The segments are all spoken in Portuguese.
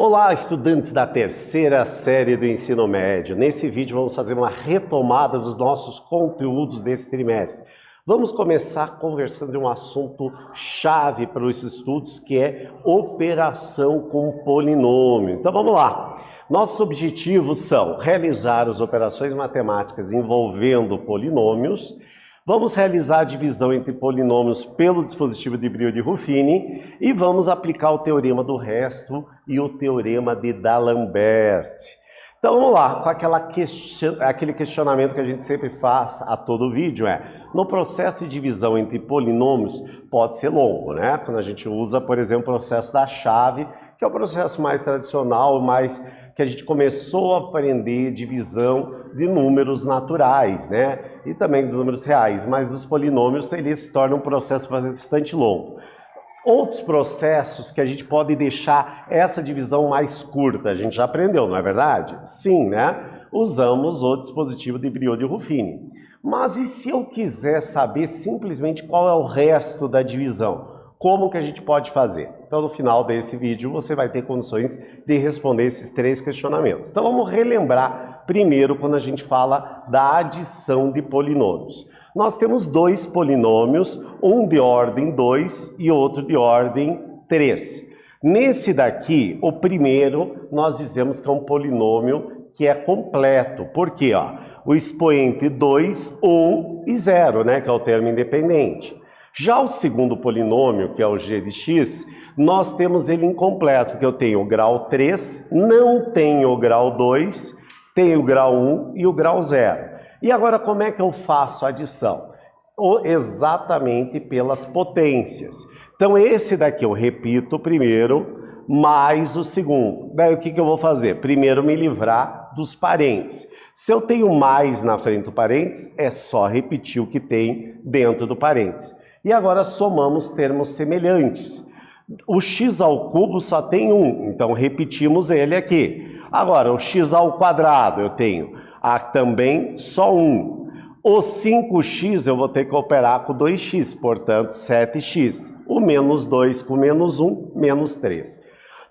Olá, estudantes da terceira série do ensino médio. Nesse vídeo vamos fazer uma retomada dos nossos conteúdos desse trimestre. Vamos começar conversando de um assunto chave para os estudos, que é operação com polinômios. Então vamos lá. Nossos objetivos são realizar as operações matemáticas envolvendo polinômios. Vamos realizar a divisão entre polinômios pelo dispositivo de Brillouin-Ruffini e vamos aplicar o teorema do resto e o teorema de D'Alembert. Então vamos lá, com aquele questionamento que a gente sempre faz a todo vídeo no processo de divisão entre polinômios pode ser longo, né? Quando a gente usa, por exemplo, o processo da chave, que é o processo mais tradicional, mais que a gente começou a aprender divisão de números naturais, né? E também dos números reais, mas dos polinômios ele se torna um processo bastante longo. Outros processos que a gente pode deixar essa divisão mais curta, a gente já aprendeu, não é verdade? Sim, né? Usamos o dispositivo de Brillouin-Ruffini. Mas e se eu quiser saber simplesmente qual é o resto da divisão? Como que a gente pode fazer? Então, no final desse vídeo, você vai ter condições de responder esses três questionamentos. Então, vamos relembrar primeiro quando a gente fala da adição de polinômios. Nós temos dois polinômios, um de ordem 2 e outro de ordem 3. Nesse daqui, o primeiro, nós dizemos que é um polinômio que é completo. Por quê? O expoente 2, 1 e 0, né, que é o termo independente. Já o segundo polinômio, que é o g de x, nós temos ele incompleto, porque eu tenho o grau 3, não tenho o grau 2, tenho o grau 1 e o grau 0. E agora como é que eu faço a adição? Exatamente pelas potências. Então esse daqui eu repito o primeiro, mais o segundo. Daí o que eu vou fazer? Primeiro me livrar dos parênteses. Se eu tenho mais na frente do parênteses, é só repetir o que tem dentro do parênteses. E agora somamos termos semelhantes. O x ao cubo só tem 1, então repetimos ele aqui. Agora, o x ao quadrado eu tenho também só 1. O 5x eu vou ter que operar com 2x, portanto 7x. O menos 2 com menos 1, menos 3.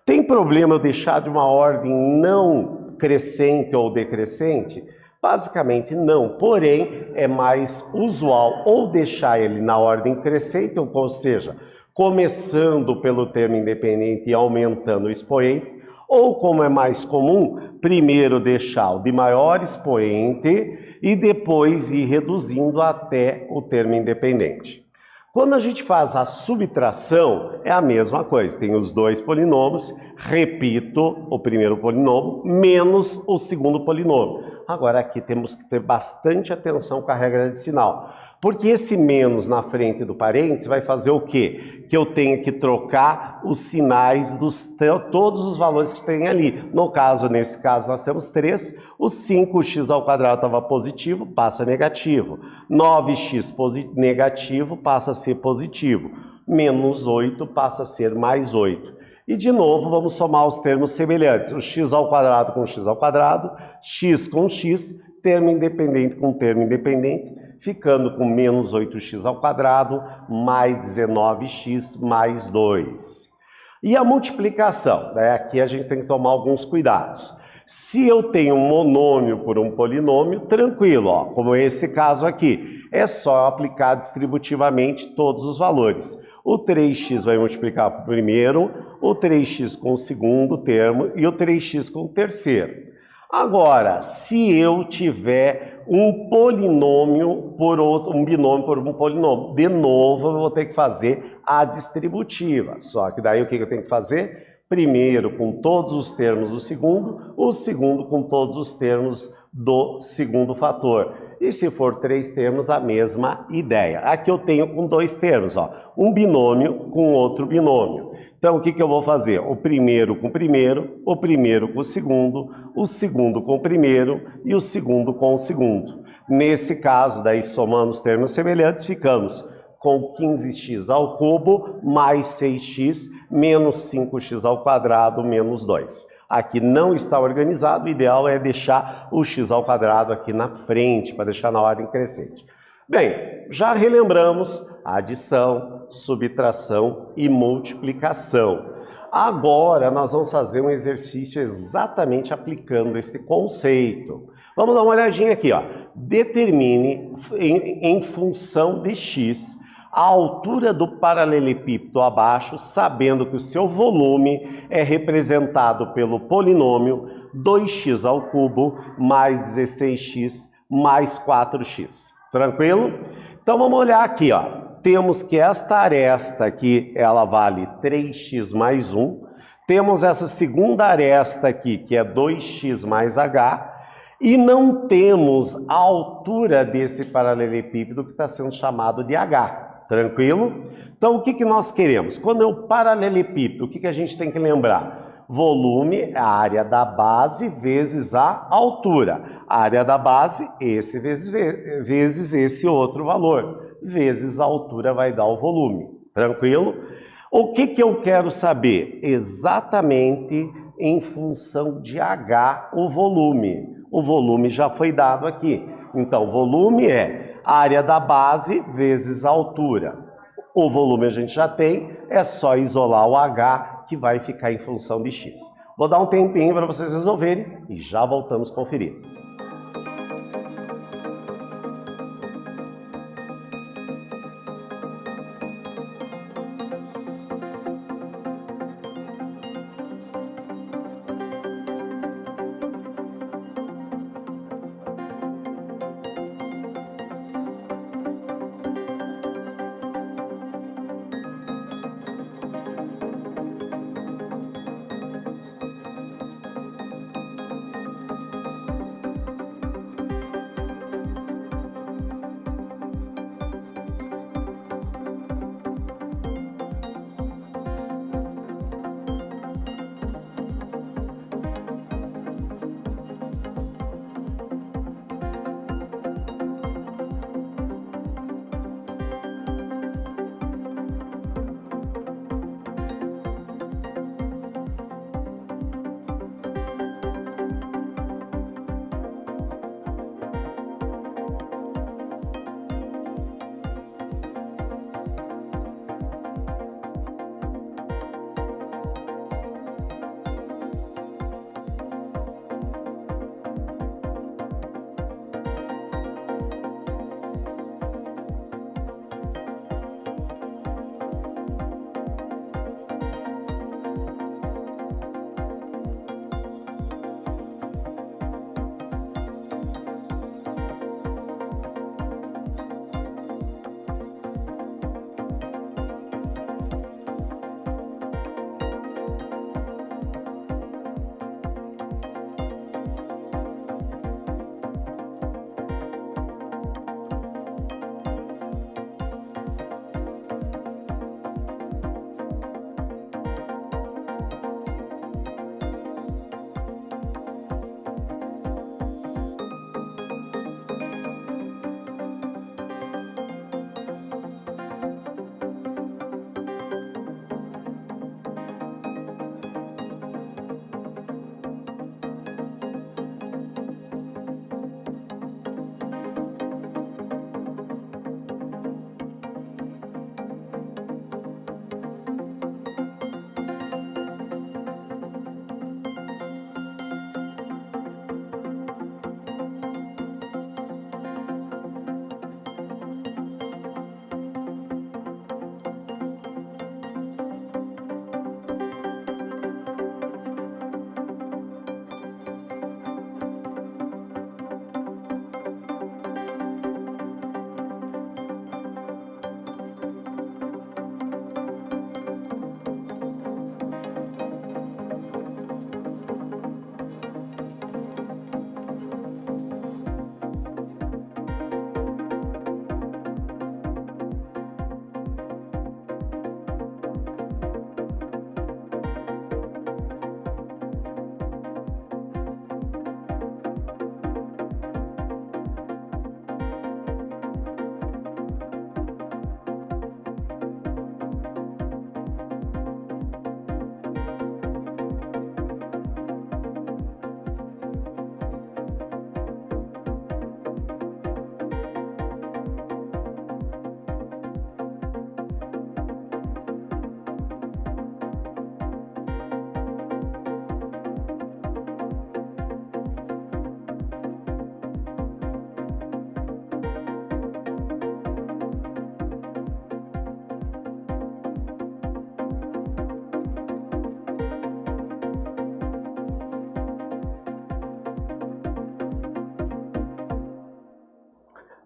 Tem problema eu deixar de uma ordem não crescente ou decrescente? Basicamente não, porém é mais usual ou deixar ele na ordem crescente, ou seja, começando pelo termo independente e aumentando o expoente, ou como é mais comum, primeiro deixar o de maior expoente e depois ir reduzindo até o termo independente. Quando a gente faz a subtração, é a mesma coisa, tem os dois polinômios, repito o primeiro polinômio, menos o segundo polinômio. Agora aqui temos que ter bastante atenção com a regra de sinal, porque esse menos na frente do parênteses vai fazer o quê? Que eu tenha que trocar os sinais dos todos os valores que tem ali. No caso, nesse caso, nós temos 3, o 5x ao quadrado estava positivo, passa negativo. 9x negativo passa a ser positivo. Menos 8 passa a ser mais 8. E de novo vamos somar os termos semelhantes, o x ao quadrado com x ao quadrado, x com x, termo independente com termo independente, ficando com menos 8x ao quadrado mais 19x mais 2. E a multiplicação, aqui a gente tem que tomar alguns cuidados. Se eu tenho um monômio por um polinômio, tranquilo, como esse caso aqui, é só aplicar distributivamente todos os valores. O 3x vai multiplicar para o primeiro, o 3x com o segundo termo e o 3x com o terceiro. Agora, se eu tiver um polinômio por outro, um binômio por um polinômio, de novo eu vou ter que fazer a distributiva. Só que daí o que eu tenho que fazer? Primeiro com todos os termos do segundo, o segundo com todos os termos do segundo fator. E se for 3 termos, a mesma ideia. Aqui eu tenho com 2 termos, um binômio com outro binômio. Então, o que eu vou fazer? O primeiro com o primeiro com o segundo com o primeiro e o segundo com o segundo. Nesse caso, daí somando os termos semelhantes, ficamos com 15x ao cubo mais 6x menos 5x ao quadrado menos 2. Aqui não está organizado, o ideal é deixar o x ao quadrado aqui na frente, para deixar na ordem crescente. Bem, já relembramos a adição, subtração e multiplicação. Agora nós vamos fazer um exercício exatamente aplicando esse conceito. Vamos dar uma olhadinha aqui, ó. Determine em função de x a altura do paralelepípedo abaixo, sabendo que o seu volume é representado pelo polinômio 2x ao cubo mais 16x mais 4x. Tranquilo? Então vamos olhar aqui, ó. Temos que esta aresta aqui, ela vale 3x mais 1. Temos essa segunda aresta aqui, que é 2x mais h. E não temos a altura desse paralelepípedo que está sendo chamado de h. Tranquilo? Então, o que nós queremos? Quando é o paralelepípedo, o que a gente tem que lembrar? Volume, a área da base, vezes a altura. A área da base, esse vezes esse outro valor. Vezes a altura vai dar o volume. Tranquilo? O que eu quero saber? Exatamente em função de h, o volume. O volume já foi dado aqui. Então, volume é a área da base vezes a altura. O volume a gente já tem, é só isolar o h, que vai ficar em função de x. Vou dar um tempinho para vocês resolverem e já voltamos a conferir.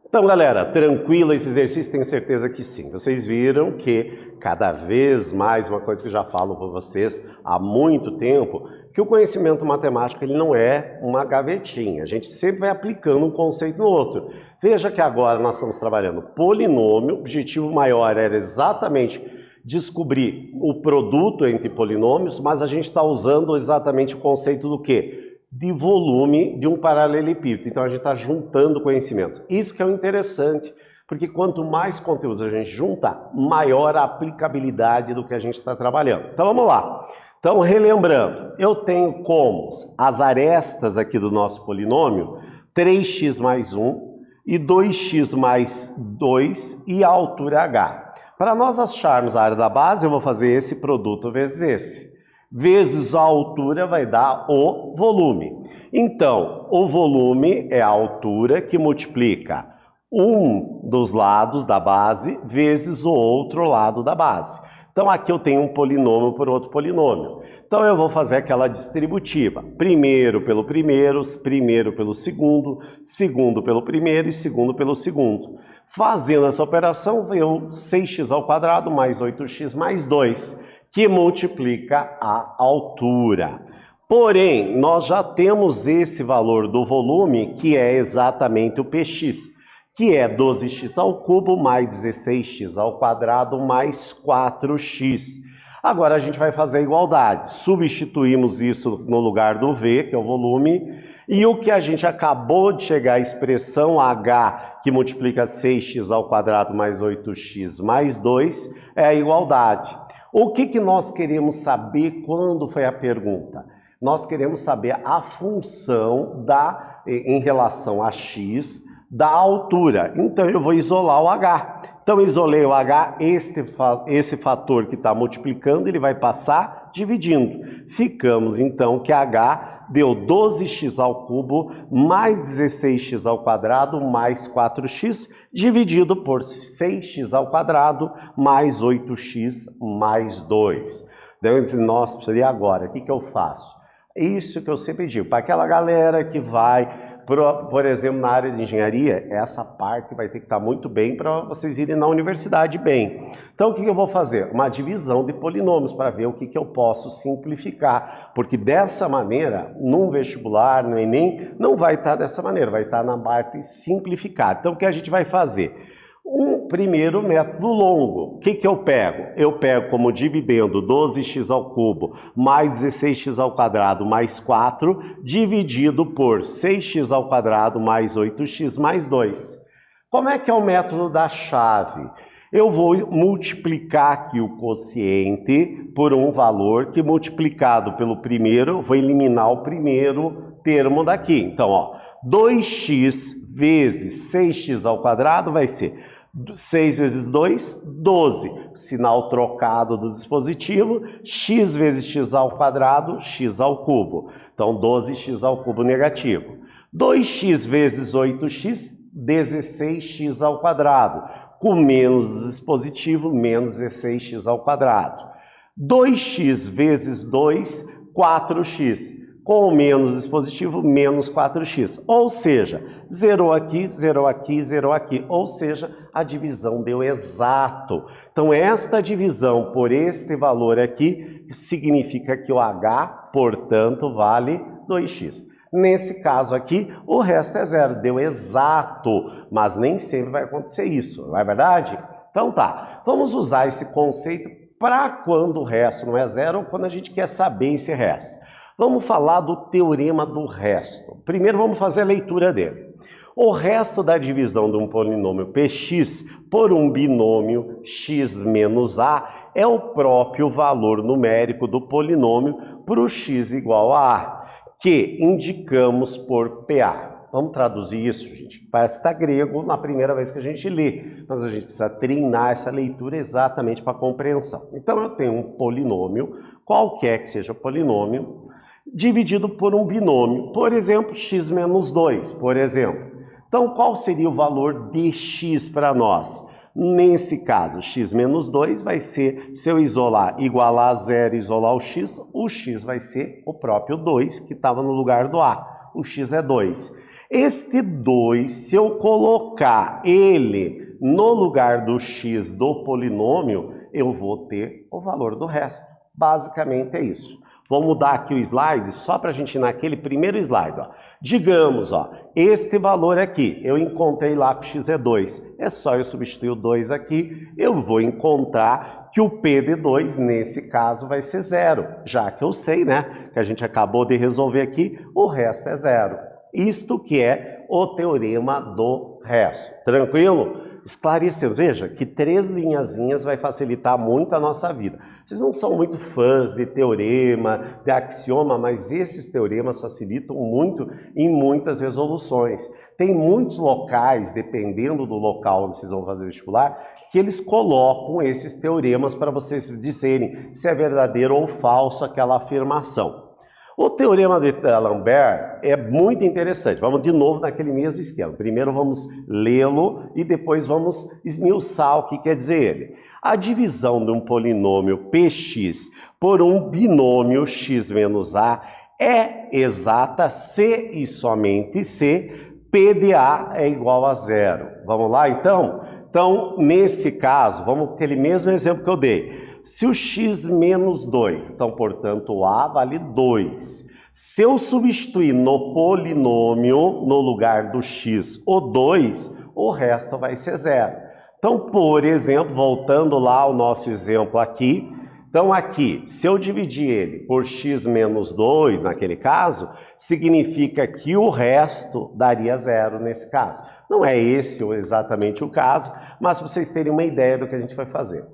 Então, galera, tranquilo esse exercício? Tenho certeza que sim. Vocês viram que cada vez mais, uma coisa que eu já falo para vocês há muito tempo, que o conhecimento matemático ele não é uma gavetinha. A gente sempre vai aplicando um conceito no outro. Veja que agora nós estamos trabalhando polinômio, o objetivo maior era exatamente descobrir o produto entre polinômios, mas a gente está usando exatamente o conceito do quê? De volume de um paralelepípedo. Então a gente está juntando conhecimentos. Isso que é o interessante, porque quanto mais conteúdos a gente junta, maior a aplicabilidade do que a gente está trabalhando. Então vamos lá. Então relembrando, eu tenho como as arestas aqui do nosso polinômio 3x mais 1 e 2x mais 2 e a altura h. Para nós acharmos a área da base, eu vou fazer esse produto vezes esse. Vezes a altura vai dar o volume. Então, o volume é a altura que multiplica um dos lados da base vezes o outro lado da base. Então, aqui eu tenho um polinômio por outro polinômio. Então, eu vou fazer aquela distributiva. Primeiro pelo primeiro, primeiro pelo segundo, segundo pelo primeiro e segundo pelo segundo. Fazendo essa operação, veio 6x ao quadrado mais 8x mais 2. Que multiplica a altura. Porém, nós já temos esse valor do volume, que é exatamente o px, que é 12x ao cubo mais 16x ao quadrado mais 4x. Agora a gente vai fazer a igualdade. Substituímos isso no lugar do v, que é o volume, e o que a gente acabou de chegar à expressão h, que multiplica 6x ao quadrado mais 8x mais 2, é a igualdade. O que nós queremos saber quando foi a pergunta? Nós queremos saber a função em relação a x da altura. Então eu vou isolar o h. Então isolei o h, esse fator que está multiplicando, ele vai passar dividindo. Ficamos então que h deu 12x ao cubo mais 16x ao quadrado mais 4x dividido por 6x ao quadrado mais 8x mais 2. Daí eu disse, nossa, e agora? O que eu faço? Isso que eu sempre digo, para aquela galera que vai, por exemplo, na área de engenharia, essa parte vai ter que estar muito bem para vocês irem na universidade bem. Então, o que eu vou fazer? Uma divisão de polinômios para ver o que eu posso simplificar. Porque dessa maneira, num vestibular, no Enem, não vai estar dessa maneira, vai estar na parte simplificada. Então, o que a gente vai fazer? Um primeiro método longo. O que eu pego? Eu pego como dividendo 12x ao cubo mais 16x ao quadrado mais 4 dividido por 6x ao quadrado mais 8x mais 2. Como é que é o método da chave? Eu vou multiplicar aqui o quociente por um valor que multiplicado pelo primeiro, vou eliminar o primeiro termo daqui. Então, ó, 2x vezes 6x ao quadrado vai ser 6 vezes 2, 12. Sinal trocado do dispositivo. X vezes x ao quadrado, x ao cubo. Então, 12x ao cubo negativo. 2x vezes 8x, 16x ao quadrado. Com menos dispositivo, menos 16x ao quadrado. 2x vezes 2, 4x. Com menos dispositivo, menos 4x. Ou seja, zerou aqui, zerou aqui, zerou aqui. Ou seja, a divisão deu exato. Então, esta divisão por este valor aqui significa que o h, portanto, vale 2x. Nesse caso aqui, o resto é zero. Deu exato, mas nem sempre vai acontecer isso, não é verdade? Então tá, vamos usar esse conceito para quando o resto não é zero ou quando a gente quer saber esse resto. Vamos falar do teorema do resto. Primeiro vamos fazer a leitura dele. O resto da divisão de um polinômio px por um binômio x menos a é o próprio valor numérico do polinômio para o x igual a a, que indicamos por PA. Vamos traduzir isso, gente? Parece que está grego na primeira vez que a gente lê, mas a gente precisa treinar essa leitura exatamente para a compreensão. Então eu tenho um polinômio, qualquer que seja o polinômio, dividido por um binômio, por exemplo, x menos 2, por exemplo. Então, qual seria o valor de x para nós? Nesse caso, x menos 2 vai ser, se eu igualar a zero e isolar o x vai ser o próprio 2 que estava no lugar do a. O x é 2. Este 2, se eu colocar ele no lugar do x do polinômio, eu vou ter o valor do resto. Basicamente é isso. Vou mudar aqui o slide só para a gente ir naquele primeiro slide. Ó. Digamos, ó, este valor aqui, eu encontrei lá que o x é 2. É só eu substituir o 2 aqui, eu vou encontrar que o p de 2, nesse caso, vai ser 0. Já que eu sei, né, que a gente acabou de resolver aqui, o resto é 0. Isto que é o teorema do resto. Tranquilo? Esclarecemos. Veja que 3 linhazinhas vai facilitar muito a nossa vida. Vocês não são muito fãs de teorema, de axioma, mas esses teoremas facilitam muito em muitas resoluções. Tem muitos locais, dependendo do local onde vocês vão fazer vestibular, que eles colocam esses teoremas para vocês dizerem se é verdadeiro ou falso aquela afirmação. O teorema de D'Alembert é muito interessante. Vamos de novo naquele mesmo esquema. Primeiro vamos lê-lo e depois vamos esmiuçar o que quer dizer ele. A divisão de um polinômio px por um binômio x menos a é exata se e somente se p de a é igual a 0. Vamos lá então? Então, nesse caso, vamos com aquele mesmo exemplo que eu dei. Se o x menos 2, então, portanto, o a vale 2. Se eu substituir no polinômio, no lugar do x, o 2, o resto vai ser 0. Então, por exemplo, voltando lá ao nosso exemplo aqui, então aqui, se eu dividir ele por x menos 2, naquele caso, significa que o resto daria 0 nesse caso. Não é esse exatamente o caso, mas para vocês terem uma ideia do que a gente vai fazer.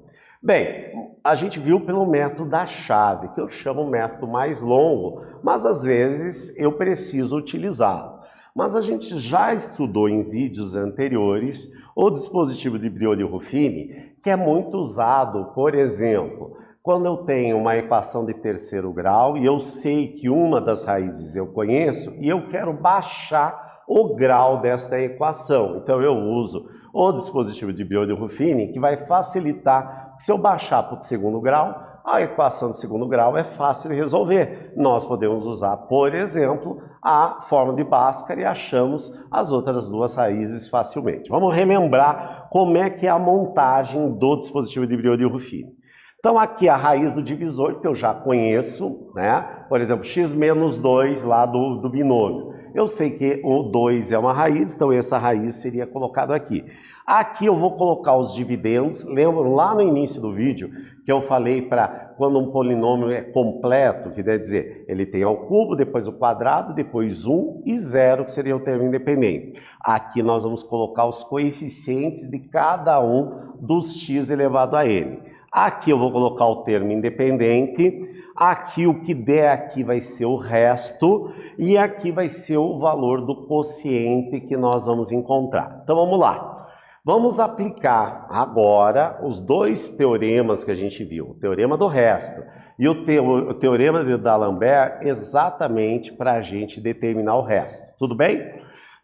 Bem, a gente viu pelo método da chave, que eu chamo o método mais longo, mas às vezes eu preciso utilizá-lo. Mas a gente já estudou em vídeos anteriores o dispositivo de Brioli-Ruffini, que é muito usado, por exemplo, quando eu tenho uma equação de terceiro grau e eu sei que uma das raízes eu conheço e eu quero baixar o grau desta equação. Então eu uso o dispositivo de Brioli-Ruffini, que vai facilitar. Se eu baixar para o segundo grau, a equação do segundo grau é fácil de resolver. Nós podemos usar, por exemplo, a fórmula de Bhaskara e achamos as outras duas raízes facilmente. Vamos relembrar como é que é a montagem do dispositivo de Brioli-Ruffini. Então aqui a raiz do divisor, que eu já conheço, né? Por exemplo, x menos 2 lá do binômio. Eu sei que o 2 é uma raiz, então essa raiz seria colocada aqui. Aqui eu vou colocar os dividendos. Lembram lá no início do vídeo que eu falei para quando um polinômio é completo, que quer dizer, ele tem ao cubo, depois o quadrado, depois 1 e 0, que seria o termo independente. Aqui nós vamos colocar os coeficientes de cada um dos x elevado a n. Aqui eu vou colocar o termo independente. Aqui o que der aqui vai ser o resto e aqui vai ser o valor do quociente que nós vamos encontrar. Então vamos lá. Vamos aplicar agora os dois teoremas que a gente viu, o teorema do resto e o teorema de D'Alembert, exatamente para a gente determinar o resto. Tudo bem?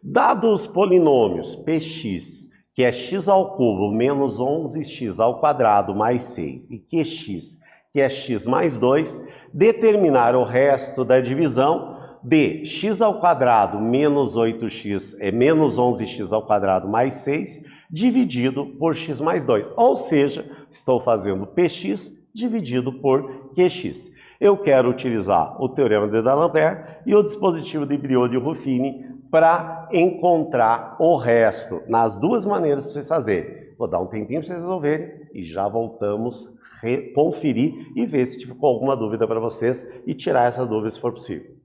Dados os polinômios px, que é x ao cubo menos 11x ao quadrado mais 6, e qx, que é x mais 2, determinar o resto da divisão de x ao quadrado menos 8x é menos 11x ao quadrado mais 6, dividido por x mais 2. Ou seja, estou fazendo px dividido por qx. Eu quero utilizar o teorema de D'Alembert e o dispositivo de Brioli-Ruffini para encontrar o resto, nas duas maneiras para vocês fazerem. Vou dar um tempinho para vocês resolverem e já voltamos conferir e ver se ficou alguma dúvida para vocês e tirar essa dúvida se for possível.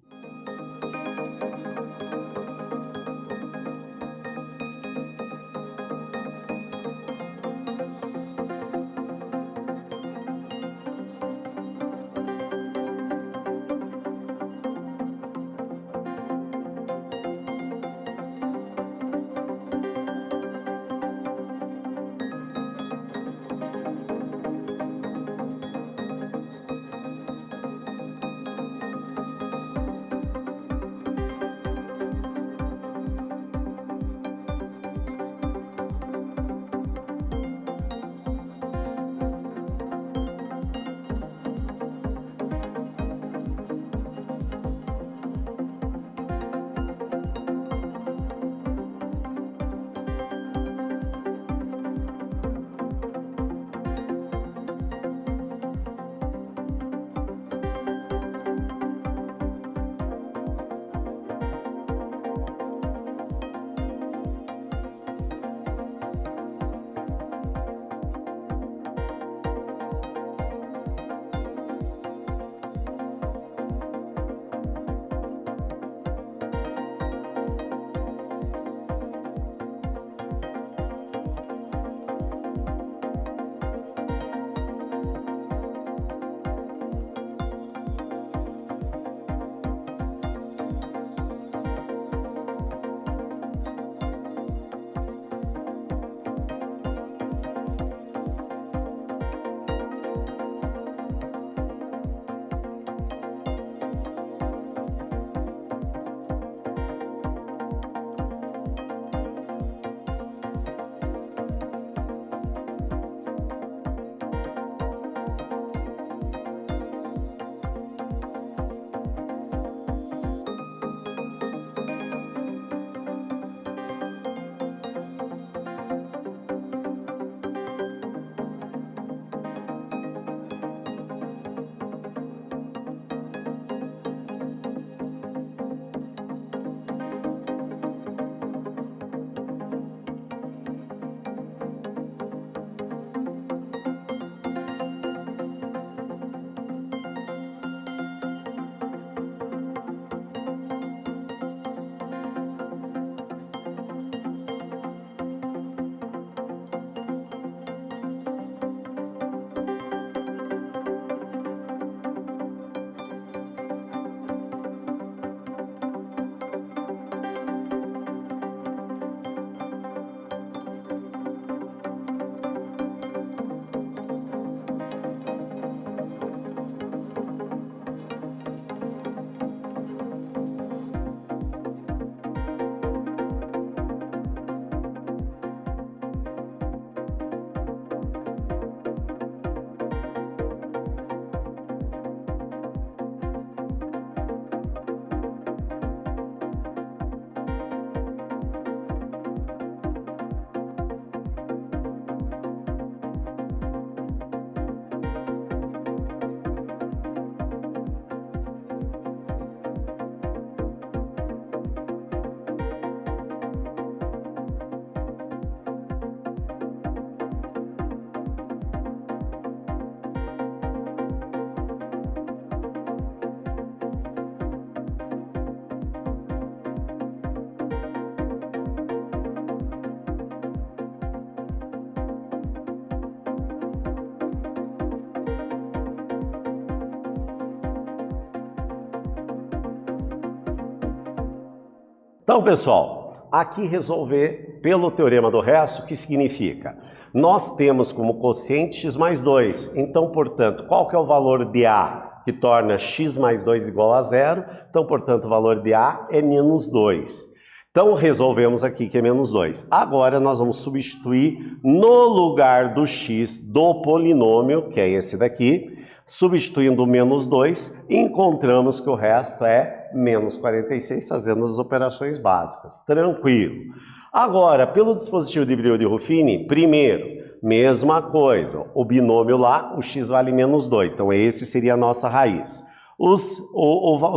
Então, pessoal, aqui resolver pelo teorema do resto, o que significa? Nós temos como quociente x mais 2, então, portanto, qual que é o valor de A que torna x mais 2 igual a zero? Então, portanto, o valor de A é menos 2. Então, resolvemos aqui que é menos 2. Agora, nós vamos substituir no lugar do x do polinômio, que é esse daqui, substituindo o menos 2, encontramos que o resto é menos 46, fazendo as operações básicas. Tranquilo. Agora, pelo dispositivo de Breuil-Ruffini, primeiro, mesma coisa, o binômio lá, o x vale menos 2, então esse seria a nossa raiz. Os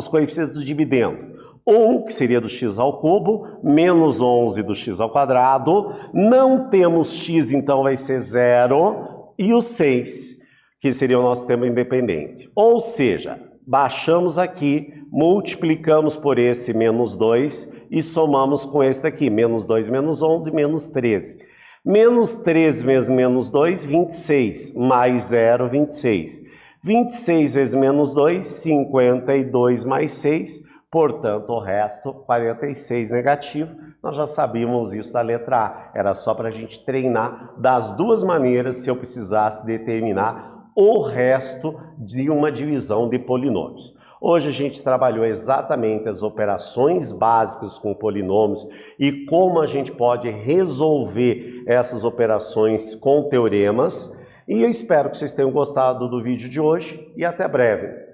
coeficientes do dividendo, 1, que seria do x ao cubo, menos 11 do x ao quadrado, não temos x, então vai ser 0, e o 6, que seria o nosso termo independente. Ou seja, baixamos aqui, multiplicamos por esse menos 2 e somamos com esse daqui, menos 2 menos 11, menos 13. Menos 13 vezes menos 2, 26, mais 0, 26. 26 vezes menos 2, 52 mais 6, portanto o resto, 46 negativo. Nós já sabíamos isso da letra A, era só para a gente treinar das duas maneiras se eu precisasse determinar o resto de uma divisão de polinômios. Hoje a gente trabalhou exatamente as operações básicas com polinômios e como a gente pode resolver essas operações com teoremas. E eu espero que vocês tenham gostado do vídeo de hoje e até breve.